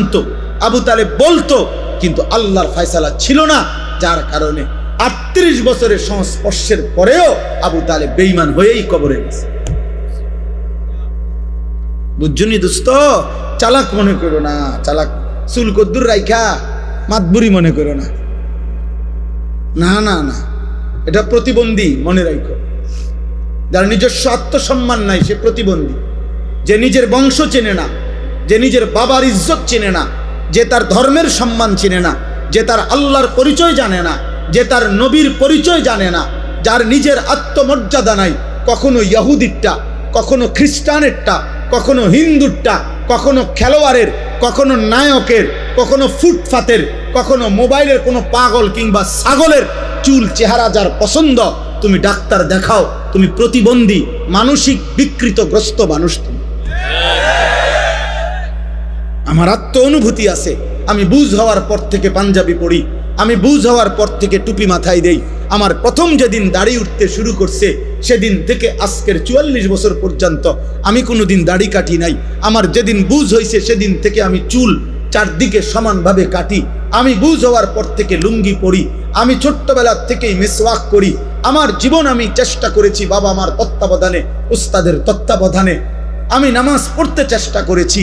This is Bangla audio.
জানতো, আবু তালেব বলতো, কিন্তু আল্লাহর ফয়সালা ছিল না, যার কারণে 38 বছরের সংস্পর্শের পরেও আবু তালেব বেঈমান হয়েই কবরে গেছে। বুঝছনি দোস্ত? চালাক মনে করো না, চালাক চুল কদ্দুর রাইখা মাতবুরি মনে করো না, না না না, এটা প্রতিবন্ধী, মনে রাখো। যার নিজস্ব আত্মসম্মান নাই সে প্রতিবন্ধী। যে নিজের বংশ চেনে না, যে নিজের বাবার ইজ্জত চেনে না, যে তার ধর্মের সম্মান চেনে না, যে তার আল্লাহর পরিচয় জানে না, যে তার নবীর পরিচয় জানে না, যার নিজের আত্মমর্যাদা নাই, কখনো ইহুদিরটা, কখনো খ্রিস্টানেরটা, কখনো হিন্দুরটা, কখনো খেলোয়াড়ের, কখনো নায়কের, কখনো ফুটপাতের, কখনো মোবাইলের কোনো পাগল কিংবা ছাগলের চুল চেহারা যার পছন্দ, তুমি ডাক্তার দেখাও, তুমি প্রতিবন্ধী, মানসিক বিকৃতগ্রস্ত মানুষ তুমি। আমার আত্ম অনুভূতি আছে, আমি বুঝ হওয়ার পর থেকে পাঞ্জাবি পড়ি, আমি বুঝ হওয়ার পর থেকে টুপি মাথায় দেই। আমার প্রথম যেদিন দাড়ি উঠতে শুরু করছে সেদিন থেকে আজকের 44 বছর পর্যন্ত আমি কোনোদিন দাড়ি কাটি নাই। আমার যেদিন বুঝ হয়েছে সেদিন থেকে আমি চুল চারদিকে সমানভাবে কাটি। আমি বুঝ হওয়ার পর থেকে লুঙ্গি পরি, আমি ছোট্টবেলার থেকেই মিসওয়াক করি। আমার জীবন আমি চেষ্টা করেছি বাবা মার তত্ত্বাবধানে, উস্তাদের তত্ত্বাবধানে আমি নামাজ পড়তে চেষ্টা করেছি।